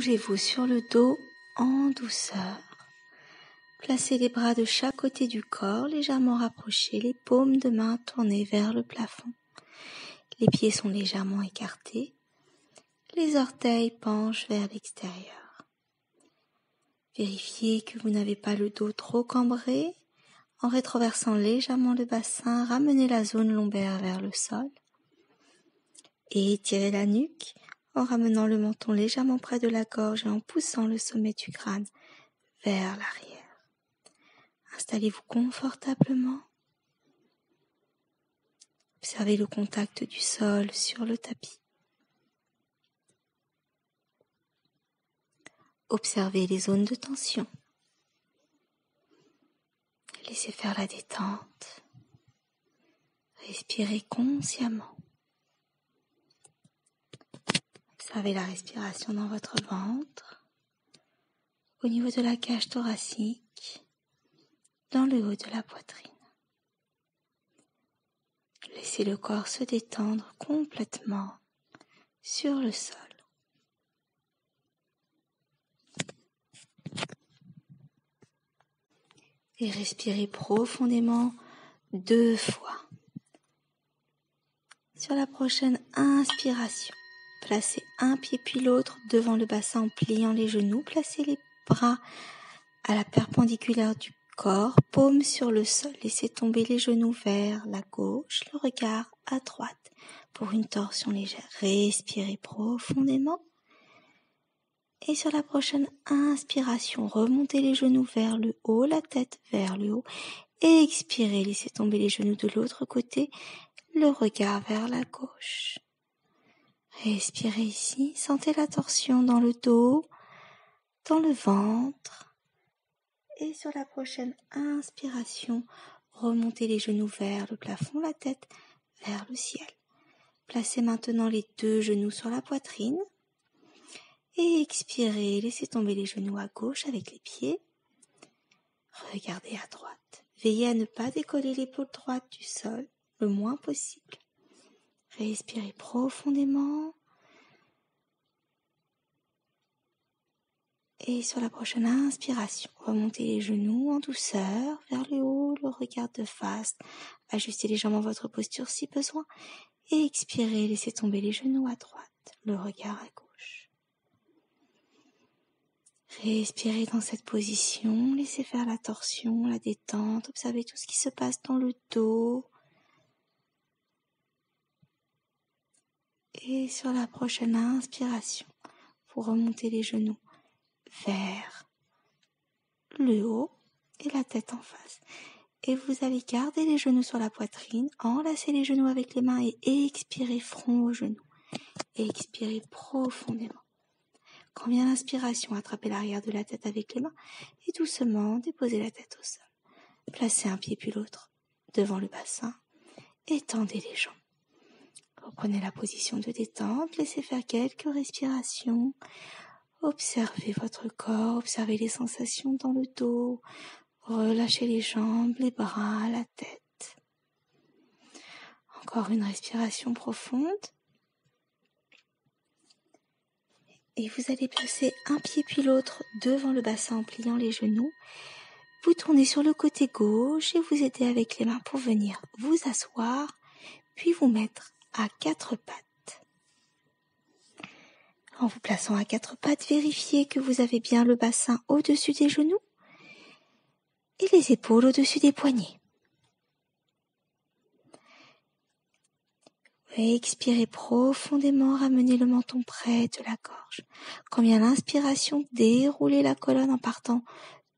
Allongez-vous sur le dos en douceur. Placez les bras de chaque côté du corps, légèrement rapprochés, les paumes de main tournées vers le plafond. Les pieds sont légèrement écartés. Les orteils penchent vers l'extérieur. Vérifiez que vous n'avez pas le dos trop cambré. En rétroversant légèrement le bassin, ramenez la zone lombaire vers le sol. Et étirez la nuque en ramenant le menton légèrement près de la gorge et en poussant le sommet du crâne vers l'arrière. Installez-vous confortablement. Observez le contact du sol sur le tapis. Observez les zones de tension. Laissez faire la détente. Respirez consciemment. Observez la respiration dans votre ventre, au niveau de la cage thoracique, dans le haut de la poitrine. Laissez le corps se détendre complètement sur le sol. Et respirez profondément 2 fois. Sur la prochaine inspiration, placez un pied puis l'autre devant le bassin en pliant les genoux. Placez les bras à la perpendiculaire du corps, paume sur le sol. Laissez tomber les genoux vers la gauche, le regard à droite pour une torsion légère. Respirez profondément. Et sur la prochaine inspiration, remontez les genoux vers le haut, la tête vers le haut. Et expirez, laissez tomber les genoux de l'autre côté, le regard vers la gauche. Respirez ici, sentez la torsion dans le dos, dans le ventre. Et sur la prochaine inspiration, remontez les genoux vers le plafond, la tête vers le ciel. Placez maintenant les 2 genoux sur la poitrine. Et expirez, laissez tomber les genoux à gauche avec les pieds. Regardez à droite. Veillez à ne pas décoller l'épaule droite du sol le moins possible. Respirez profondément. Et sur la prochaine inspiration, remontez les genoux en douceur vers le haut, le regard de face. Ajustez légèrement votre posture si besoin. Et expirez, laissez tomber les genoux à droite, le regard à gauche. Respirez dans cette position, laissez faire la torsion, la détente, observez tout ce qui se passe dans le dos. Et sur la prochaine inspiration, vous remontez les genoux vers le haut et la tête en face. Et vous allez garder les genoux sur la poitrine, enlacez les genoux avec les mains et expirez front aux genoux. Expirez profondément. Quand vient l'inspiration, attrapez l'arrière de la tête avec les mains et doucement déposez la tête au sol. Placez un pied puis l'autre devant le bassin et tendez les jambes. Reprenez la position de détente, laissez faire quelques respirations. Observez votre corps, observez les sensations dans le dos. Relâchez les jambes, les bras, la tête. Encore une respiration profonde. Et vous allez placer un pied puis l'autre devant le bassin en pliant les genoux. Vous tournez sur le côté gauche et vous aidez avec les mains pour venir vous asseoir, puis vous mettre à 4 pattes. En vous plaçant à 4 pattes, vérifiez que vous avez bien le bassin au-dessus des genoux et les épaules au-dessus des poignets. Expirez profondément, ramenez le menton près de la gorge. Quand vient l'inspiration, déroulez la colonne en partant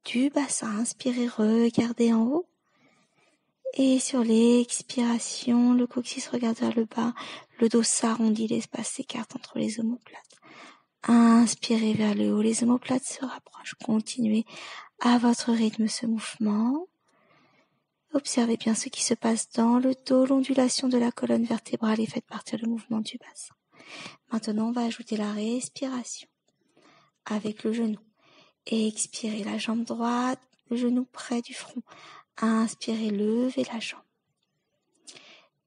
du bassin. Inspirez, regardez en haut. Et sur l'expiration, le coccyx regarde vers le bas, le dos s'arrondit, l'espace s'écarte entre les omoplates. Inspirez vers le haut, les omoplates se rapprochent. Continuez à votre rythme ce mouvement. Observez bien ce qui se passe dans le dos, l'ondulation de la colonne vertébrale et faites partir le mouvement du bassin. Maintenant, on va ajouter la respiration avec le genou. Expirez la jambe droite, le genou près du front. Inspirez, levez la jambe.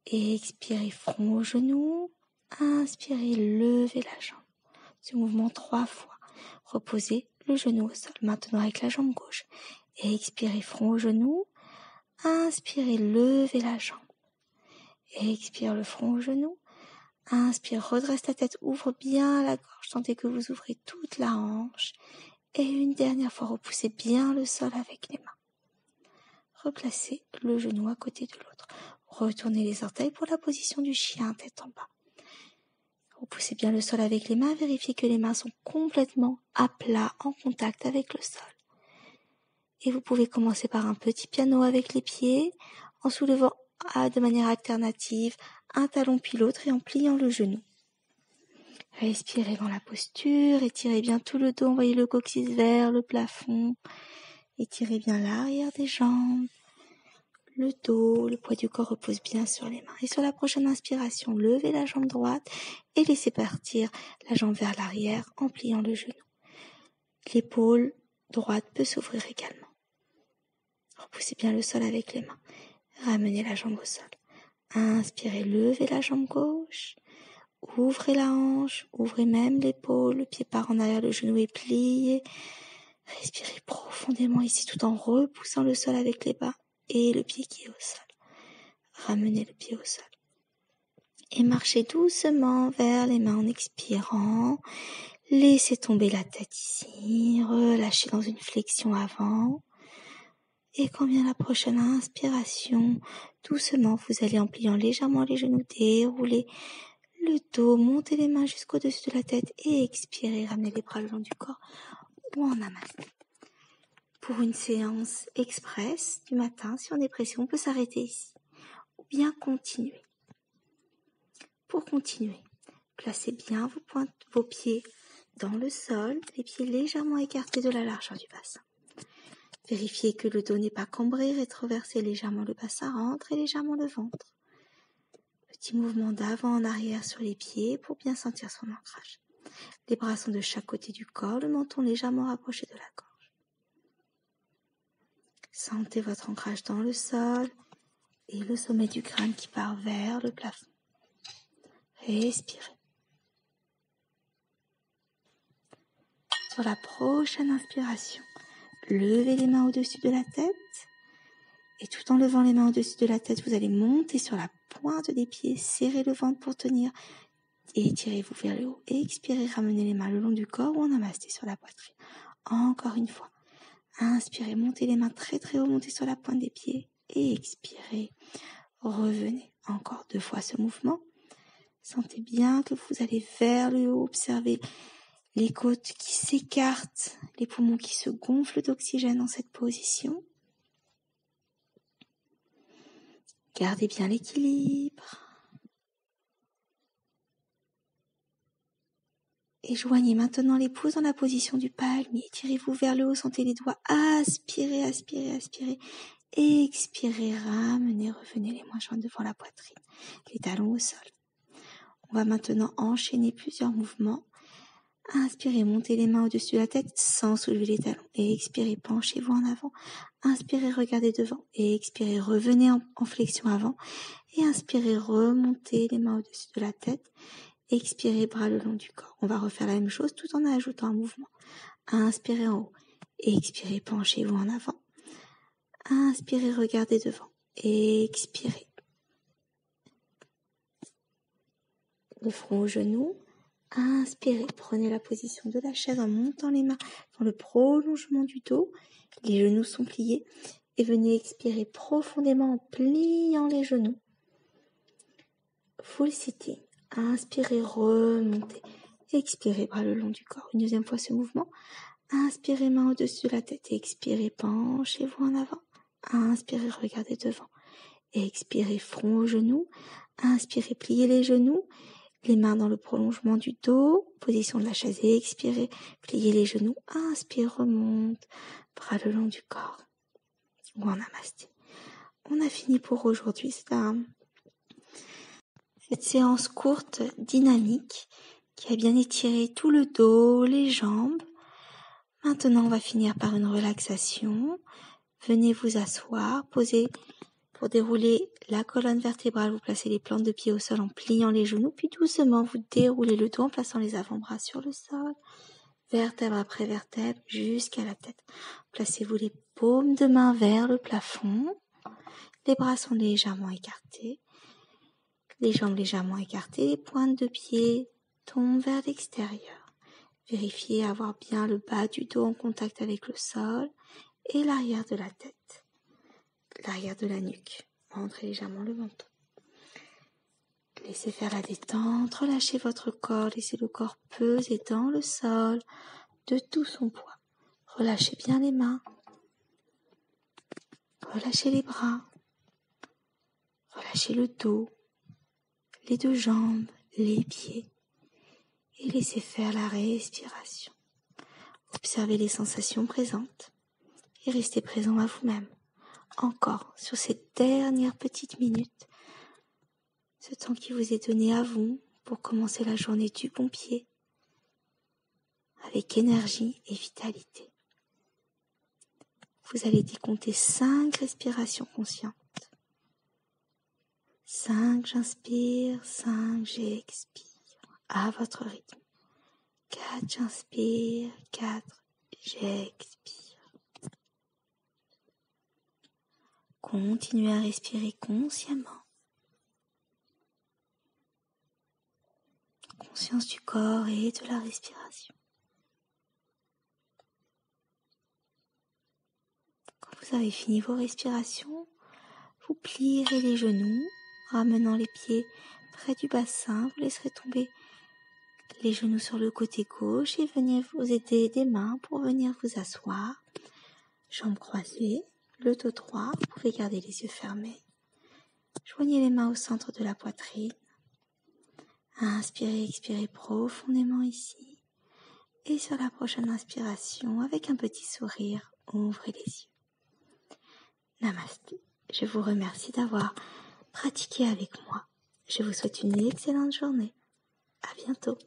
Expirez, front au genou. Inspirez, levez la jambe. Ce mouvement 3 fois. Reposez le genou au sol. Maintenant avec la jambe gauche. Expirez, front au genou. Inspirez, levez la jambe. Expire le front au genou. Inspire, redresse la tête, ouvre bien la gorge. Sentez que vous ouvrez toute la hanche. Et une dernière fois, repoussez bien le sol avec les mains. Replacez le genou à côté de l'autre. Retournez les orteils pour la position du chien, tête en bas. Repoussez bien le sol avec les mains. Vérifiez que les mains sont complètement à plat, en contact avec le sol. Et vous pouvez commencer par un petit piano avec les pieds, en soulevant de manière alternative un talon puis l'autre et en pliant le genou. Respirez dans la posture, étirez bien tout le dos, envoyez le coccyx vers le plafond. Étirez bien l'arrière des jambes, le dos, le poids du corps repose bien sur les mains. Et sur la prochaine inspiration, levez la jambe droite et laissez partir la jambe vers l'arrière en pliant le genou. L'épaule droite peut s'ouvrir également. Repoussez bien le sol avec les mains. Ramenez la jambe au sol. Inspirez, levez la jambe gauche. Ouvrez la hanche, ouvrez même l'épaule, le pied part en arrière, le genou est plié. Respirez profondément ici tout en repoussant le sol avec les bas et le pied qui est au sol. Ramenez le pied au sol. Et marchez doucement vers les mains en expirant. Laissez tomber la tête ici, relâchez dans une flexion avant. Et quand vient la prochaine inspiration, doucement, vous allez en pliant légèrement les genoux, dérouler le dos, montez les mains jusqu'au-dessus de la tête et expirez, ramenez les bras le long du corps ou en namasté. Pour une séance express du matin, si on est pressé, on peut s'arrêter ici ou bien continuer. Pour continuer, placez bien vos pieds dans le sol, les pieds légèrement écartés de la largeur du bassin. Vérifiez que le dos n'est pas cambré, rétroversez légèrement le bassin, rentrez légèrement le ventre. Petit mouvement d'avant en arrière sur les pieds pour bien sentir son ancrage. Les bras sont de chaque côté du corps, le menton légèrement rapproché de la gorge. Sentez votre ancrage dans le sol et le sommet du crâne qui part vers le plafond. Respirez. Sur la prochaine inspiration, levez les mains au-dessus de la tête. Et tout en levant les mains au-dessus de la tête, vous allez monter sur la pointe des pieds, serrez le ventre pour tenir et étirez-vous vers le haut. Expirez, ramenez les mains le long du corps ou en namasté sur la poitrine. Encore une fois. Inspirez, montez les mains très très haut, montez sur la pointe des pieds et expirez. Revenez. Encore 2 fois ce mouvement. Sentez bien que vous allez vers le haut, observez les côtes qui s'écartent, les poumons qui se gonflent d'oxygène dans cette position. Gardez bien l'équilibre. Et joignez maintenant les pouces dans la position du palmier. Tirez-vous vers le haut, sentez les doigts. Aspirez, aspirez, aspirez. Expirez, ramenez, revenez les mains jointes devant la poitrine. Les talons au sol. On va maintenant enchaîner plusieurs mouvements. Inspirez, montez les mains au-dessus de la tête sans soulever les talons. Et expirez, penchez-vous en avant. Inspirez, regardez devant. Et expirez, revenez en flexion avant. Et inspirez, remontez les mains au-dessus de la tête. Expirez, bras le long du corps. On va refaire la même chose tout en ajoutant un mouvement. Inspirez en haut. Expirez, penchez-vous en avant. Inspirez, regardez devant. Expirez. Le front au genou. Inspirez, prenez la position de la chaise en montant les mains dans le prolongement du dos. Les genoux sont pliés. Et venez expirer profondément en pliant les genoux. Full sitting. Inspirez, remontez. Expirez, bras le long du corps. Une deuxième fois ce mouvement. Inspirez, main au-dessus de la tête. Expirez, penchez-vous en avant. Inspirez, regardez devant. Expirez, front au genou. Inspirez, pliez les genoux. Les mains dans le prolongement du dos. Position de la chaise. Expirez, pliez les genoux. Inspirez, remonte. Bras le long du corps. Ou en namasté. On a fini pour aujourd'hui. C'est cette séance courte, dynamique, qui a bien étiré tout le dos, les jambes. Maintenant, on va finir par une relaxation. Venez vous asseoir, posez pour dérouler la colonne vertébrale. Vous placez les plantes de pied au sol en pliant les genoux, puis doucement vous déroulez le dos en plaçant les avant-bras sur le sol. vertèbre après vertèbre, jusqu'à la tête. Placez-vous les paumes de main vers le plafond. Les bras sont légèrement écartés. Les jambes légèrement écartées. Les pointes de pied tombent vers l'extérieur. Vérifiez avoir bien le bas du dos en contact avec le sol et l'arrière de la tête. L'arrière de la nuque. Rentrez légèrement le menton. Laissez faire la détente, relâchez votre corps, laissez le corps peser dans le sol de tout son poids. Relâchez bien les mains, relâchez les bras, relâchez le dos, les deux jambes, les pieds et laissez faire la respiration. Observez les sensations présentes et restez présent à vous-même. Encore sur ces dernières petites minutes, ce temps qui vous est donné à vous pour commencer la journée du bon pied avec énergie et vitalité. Vous allez décompter 5 respirations conscientes. 5, j'inspire, 5, j'expire, à votre rythme. 4, j'inspire, 4, j'expire. Continuez à respirer consciemment. Conscience du corps et de la respiration. Quand vous avez fini vos respirations, vous plierez les genoux, ramenant les pieds près du bassin. Vous laisserez tomber les genoux sur le côté gauche et venez vous aider des mains pour venir vous asseoir. Jambes croisées, le dos droit, vous pouvez garder les yeux fermés. Joignez les mains au centre de la poitrine. Inspirez, expirez profondément ici. Et sur la prochaine inspiration, avec un petit sourire, ouvrez les yeux. Namasté. Je vous remercie d'avoir pratiqué avec moi. Je vous souhaite une excellente journée. À bientôt.